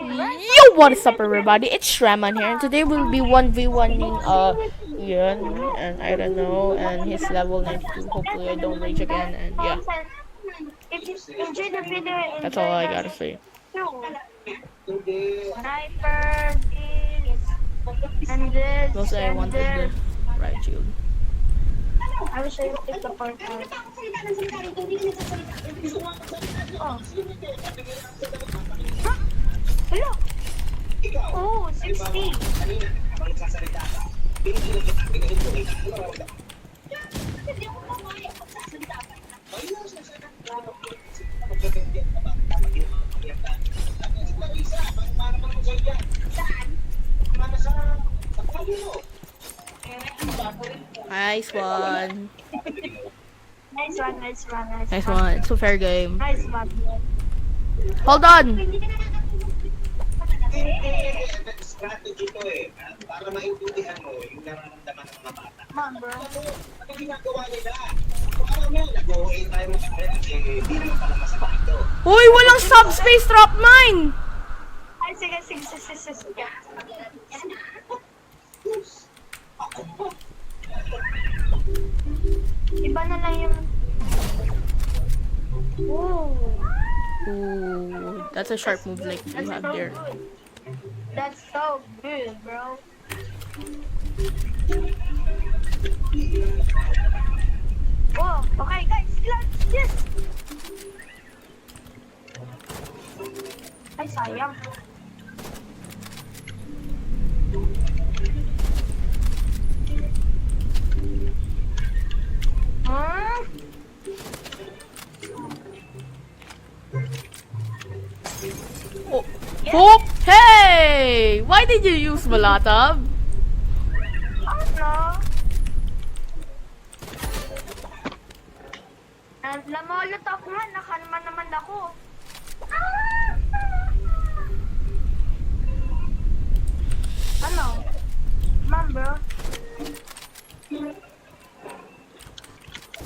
Yo, what is up everybody? It's Shraman here and today we'll be 1v1ing Ian and I don't know and he's level 92. Hopefully I don't rage again and yeah. If you enjoy the video, That's all I gotta say. Sniper, this, and this, Mostly I and wanted this. the right shield. I wish I would take the part out. Oh. Huh? Hello. Oh, 60. Nice one. Nice one, nice one, nice, Nice one. It's a fair game. Nice one. Hold on! Strategy to eh, para maintindihan mo yung nararamdaman ng mga bata. Mom, bro. Ano ginagawa nila? Parang mo, nag-OA tayo mo sa kanila kasi hindi naman pala masama ito. Uy, walang subspace drop mine! Ay, sige, sige, sige, sige, sige. Iba na lang yung... Ooh. Ooh, that's a sharp move like you have there. That's so good, bro. Oh, okay, guys, let's this. Ay, sayang. Hmm? Oh, Hoop! Hey! Why did you use Molotov? Ano? Lamolot ako nga, nakalma naman ako. Ano? Ma'am, bro?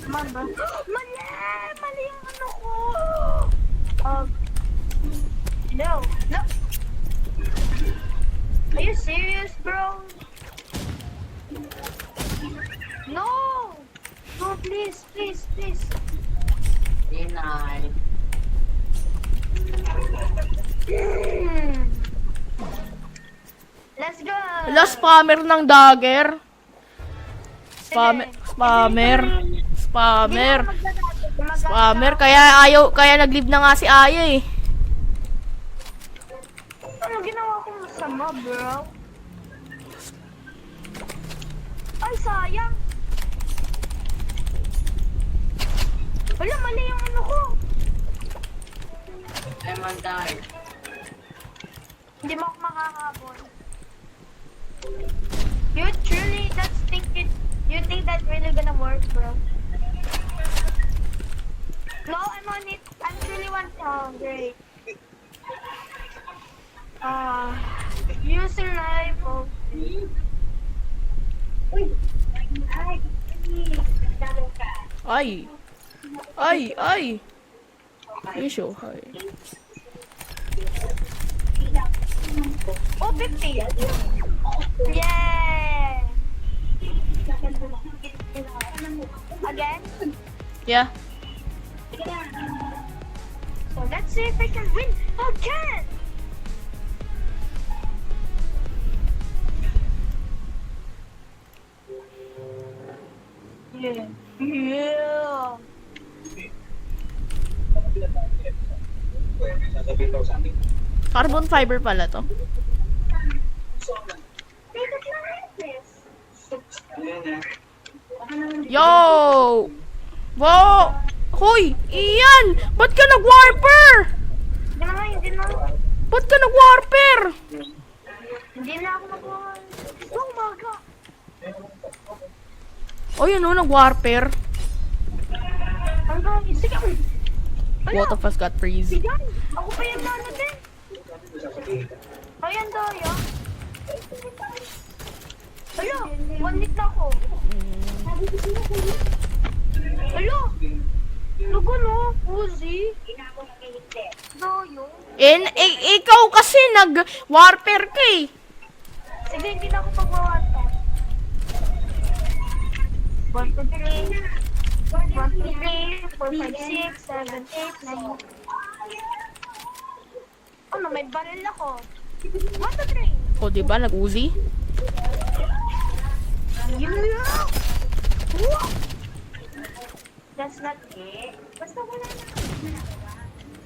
Ma'am, bro? Mali! Mali yung ano ko! No. No! Are you serious, bro? No! No, please, please, please. Denied. Let's go! Wala, spammer ng dagger. Spammer. Spammer. Kaya nag-leave na nga si Aya eh. Ano ginawa ko masama, bro? Ay, sayang! Wala, mali yung ano ko. I'm on die. Hindi mo ako makakabon. You think that really gonna work, bro? No, I'm on it. I'm really one. Oh, great. User life. Okay. Ay. Ay. You show high. Oh, 50. Yeah. Again? Yeah. So let's see if I can win again. Yeah. Yeah. Sasabihin daw sa atin. Carbon fiber pala to. Yo! Wow! Hoy! Ian! Ba't ka nag-warper? Hindi na. Ba't ka nag-warper? Hindi na ako nag-warper. Oh my God. Oh, yun o, nag-warper. Ang dami. Sige. Both of us got freeze. Sige. Ako pa yung nano din. Ayan tayo. Alo, 1 hit na ako. Alo, Lugo no, Uzi. No, yung. Ikaw kasi nag-warfare ka eh. Sige, hindi na ako pag-warfare. 1, 2, 3. 1, 2, 3, 4, 5, 6, 7, 8, 9. Ano, may baril ako. 1, 2, 3. O, diba? Nag-Uzi? Yeah! That's not it. Basta wala na.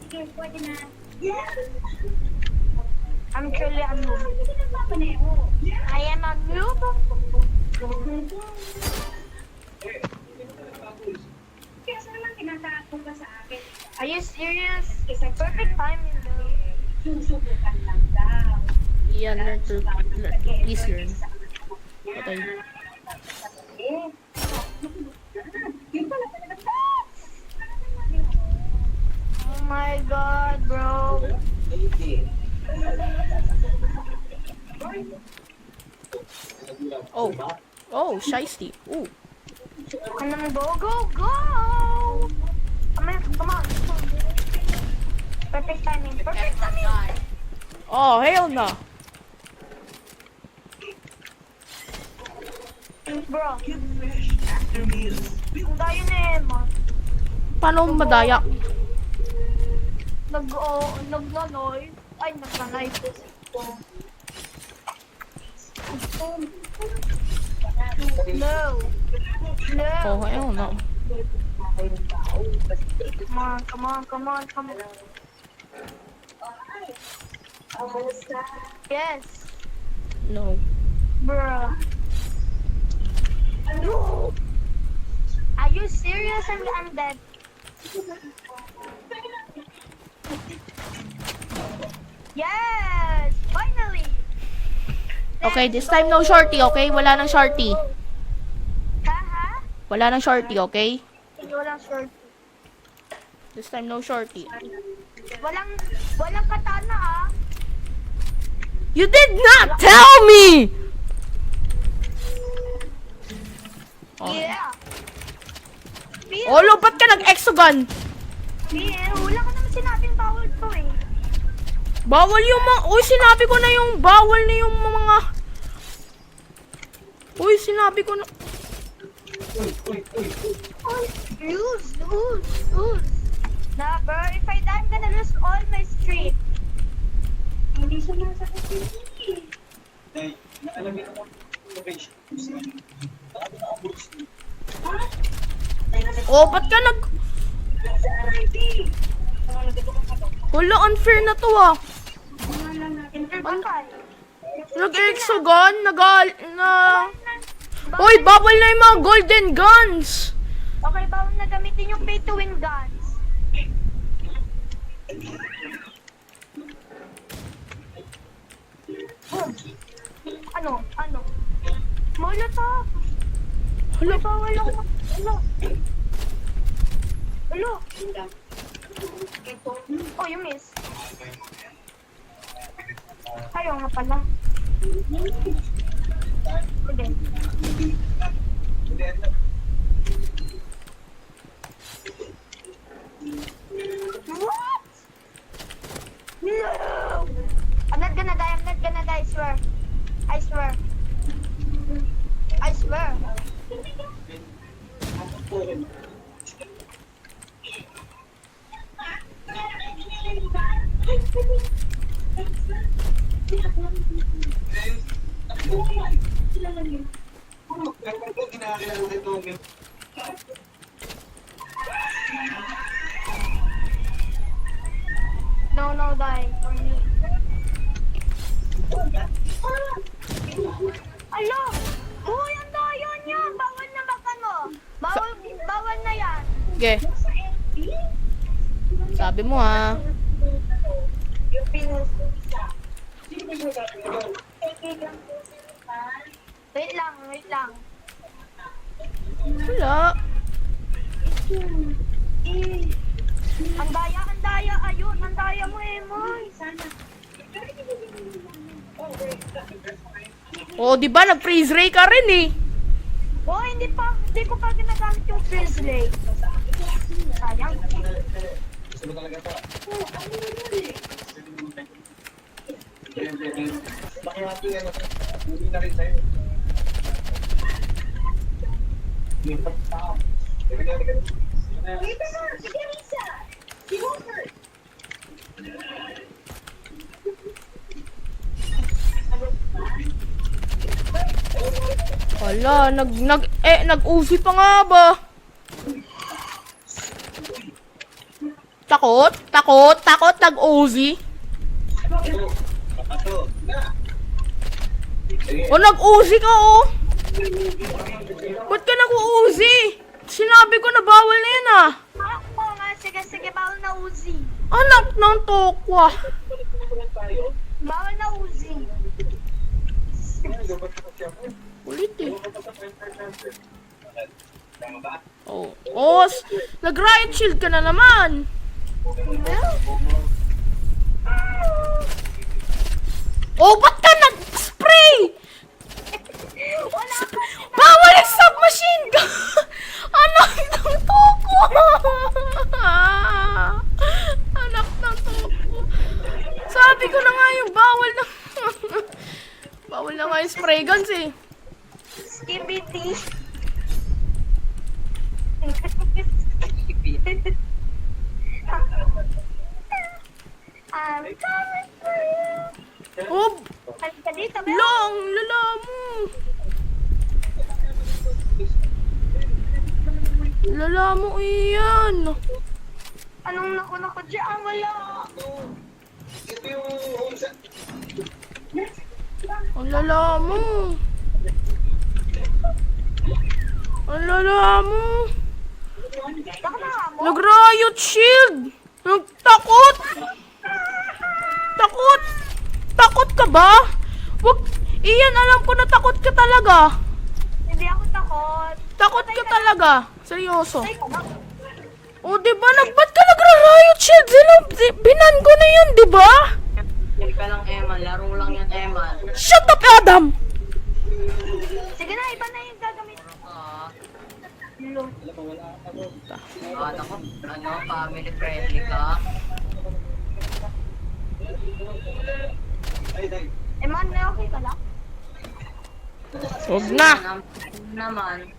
Sige, pwede na. I'm truly a noob. I am a noob. Are you serious? It's a perfect timing though. Yeah, learn to please learn. Okay. Oh my god, bro. Oh. Oh, shiesty. Ooh. Come on, go! Come on. Perfect timing. Perfect timing. Oh, hell no. Bro. Ang dayo na Emma. Paano madaya? Nagnanoy. Ay, nagnanoy. No. Oh, hell no. Come on. Yes. No. Bruh. No. Are you serious? I'm dead. Yes! Finally! Okay, this time no shorty, okay? Wala nang shorty. Haha? Wala nang shorty, okay? Hindi walang short. This time no shorty. Walang katana ah. You did not tell me! Oh. Yeah. Olo, ba't ka nag-exogun? Wala ko naman sinabing bawal to eh. Bawal yung mga... Uy, sinabi ko na yung bawal na yung mga... Uy, sinabi ko na... Use. Nah, bro. If I die, I'm gonna lose all my streak. Hindi siya masakit yun. Oh, ba't ka nag... Wala, unfair na to ah. Nag-exogun? Uy, bawal na yung mga golden guns! Okay, bawal na gamitin yung pay to win guns. Ano? Molotov! Hala, Bawal ako. Hello. Oh, you miss. Ayaw nga pala. Sige. What? No! I'm not gonna die, I swear. I swear. No, die. For me. Alo! Uy, ang daya niya! Bawal na bakan mo! Bawal na yan! okay. Sabi mo ah. Wait lang. Wala. Ang daya, ayun, ang daya mo, Emoy. Oh, di ba nag-freeze ray ka rin eh. Oh, hindi ko pa ginagamit yung freeze ray. Sayang. Gusto mo talaga to? Pakihati ano. Hindi na rin sa'yo. Yung pagtao. Sige na. Sige, Lisa. Si Walter. Wala, nag-uzi pa nga ba? Takot, nag-uzi. Ato. Na. O, nag-uzi ka, oh. Ba't ka nag-uuzi? Sinabi ko na bawal na yan, ah. Ako nga, sige, bawal na Uzi. Anak ng tokwa. Bawal na Uzi. Ulit, eh. Tama ba? Oh, oh, nag-riot shield ka na naman. Oh, ba't ka nag-spray? Wala ka. Bawal yung submachine gun! Anak ng toko! Anak ng toko. Sabi ko na nga yung bawal na... bawal na nga yung spray guns eh. Skibidi. I'm coming for you. Oh, Halika dito, Bel. lang, lala mo. Lala mo iyan. Anong nauna ko dyan? Wala. Ito yung home sa... Ang lala mo. Ang lala mo. Baka na mo. Nag-riot shield. Nagtakot. Takot. Takot ka ba? Wag. Iyan, alam ko na takot ka talaga. Hindi ako takot. Takot ka talaga. Seryoso. Ay, ka ba? O, diba? Ba't ka nagra-riot shield? Binan ko na yun, diba? Yan ka lang, Eman. Laro lang yan, Eman. Shut up, Adam! Sige na, iba na yung gagamitin. Ako, family friendly ka. Eh, man, okay ka lang? Huwag na. Naman,